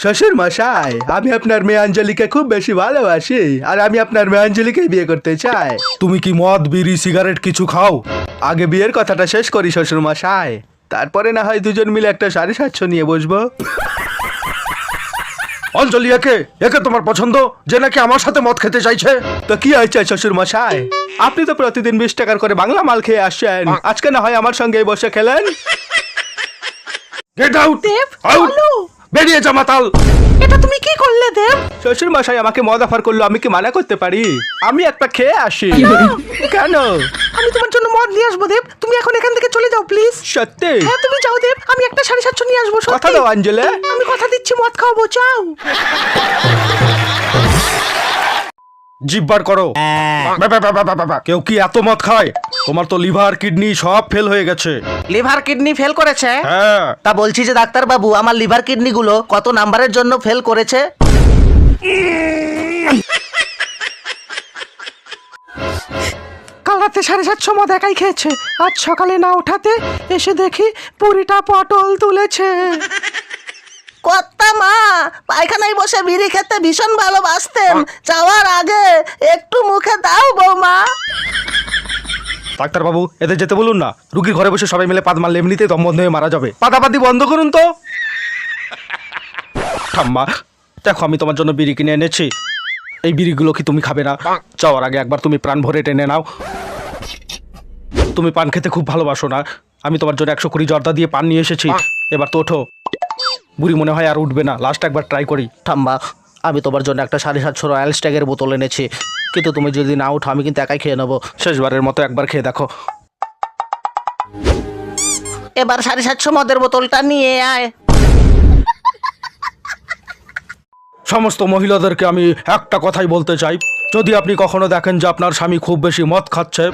শ্বশুর মশাই, আমি আপনার মেয়ে অঞ্জলিকে খুব বেশি ভালোবাসি আর আমি আপনার মেয়ে অঞ্জলিকে বিয়ে করতে চাই। তুমি কি মদ বিড়ি সিগারেট কিছু খাও? আগে বিয়ের কথাটা শেষ করি শ্বশুর মশাই, তারপরে না হয় দুজন মিলে একটা 750 নিয়ে বসবো। অঞ্জলি একে তোমার পছন্দ যে নাকি আমার সাথে মদ খেতে চাইছে? তো কি হয়েছে শ্বশুর মশাই, আপনি তো প্রতিদিন 20 টাকার করে বাংলা মাল খেয়ে আসছেন, আজকে না হয় আমার সঙ্গে বসে খেলেন। গেট আউট দেব, আউট, চলো। বেরিয়ে যা মাতাল। এটা তুমি কি করলে দেব? শ্বশুর মশাই আমাকে মদ অফার করলো, আমি কি মানা করতে পারি? আমি একটা খেয়ে আসি। কেন? আমি তোমার জন্য মদ নিয়ে আসবো দেব, তুমি এখন এখান থেকে চলে যাও প্লিজ। সত্যি? হ্যাঁ তুমি যাও দেব, আমি একটা 750 নিয়ে আসবো। কথা সত্যি দাও অঞ্জলি। আমি কথা দিচ্ছি মদ খাওয়াবো, যাও। জিব্বার করো। কেউ কি এত মদ খায়? তোমার তো লিভার কিডনি সব ফেল হয়ে গেছে। লিভার কিডনি ফেল করেছে? হ্যাঁ। তা বলছি যে ডাক্তার বাবু, আমার লিভার কিডনি গুলো কত নাম্বারের জন্য ফেল করেছে? কাল রাতে 750 মদ একাই খেয়েছে, আজ সকালে না ওঠাতে এসে দেখি পুরিটা পটল তুলেছে। কর্তা মা, পায়খানায় বসে বিড়ি খেতে ভীষণ ভালোবাসতেন, যাওয়ার আগে একটু মুখে দাও বৌমা। ডাক্তার বাবু, এদের যেতে বলুন না, রুগীর ঘরে বসে সবাই মিলে পাদ মারলে এমনিতেই দম বন্ধ হয়ে মারা যাবে। পাদাপাদি বন্ধ করুন তো। ঠাম্মা দেখো, আমি তোমার জন্য বিড়ি কিনে এনেছি, এই বিড়িগুলো কি তুমি খাবে না? যাওয়ার আগে একবার তুমি প্রাণ ভরে টেনে নাও। তুমি পান খেতে খুব ভালোবাসো না? আমি তোমার জন্য 120 জর্দা দিয়ে পান নিয়ে এসেছি, এবার তো ওঠো। বুড়ি মনে হয় আর উঠবে না, লাস্ট একবার ট্রাই করি। ঠাম্মা, আমি তোমার জন্য একটা 750 রয়্যাল স্ট্যাগের বোতল এনেছি, কিন্তু তুমি যদি না উঠো আমি কিন্তু একাই খেয়ে নেবো। শেষবারের মতো একবার খেয়ে দেখো। এবার 750 মদের বোতলটা নিয়ে আয়। সমস্ত মহিলাদেরকে আমি একটা কথাই বলতে চাই, যদি আপনি কখনো দেখেন যে আপনার স্বামী খুব বেশি মদ খাচ্ছে,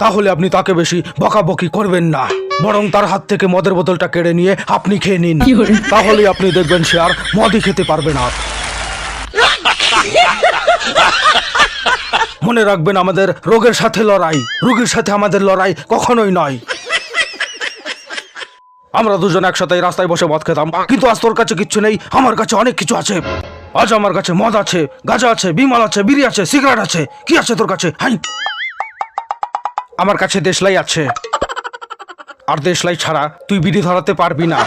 তাহলে আপনি তাকে বেশি বকাবকি করবেন না, বরং তার হাত থেকে মদের বোতলটা কেড়ে নিয়ে আপনি খেয়ে নিন। তাহলে আপনি দেখবেন সে আর মদই খেতে পারবে না। মনে রাখবেন, আমাদের রোগের সাথে লড়াই, রোগীর সাথে আমাদের লড়াই কখনোই নয়। আমরা দুজন একসাথে রাস্তায় বসে মদ খেতাম, কিন্তু আজ তোর কাছে কিচ্ছু নেই, আমার কাছে অনেক কিছু আছে। আজ আমার কাছে মদ আছে, গাঁজা আছে, বিমল আছে, বিড়ি আছে, সিগারেট আছে। কি আছে তোর কাছে? হাই, আমার কাছে দেশলাই আছে, আর দেশলাই ছাড়া তুই বিড়ি ধরাতে পারবি না।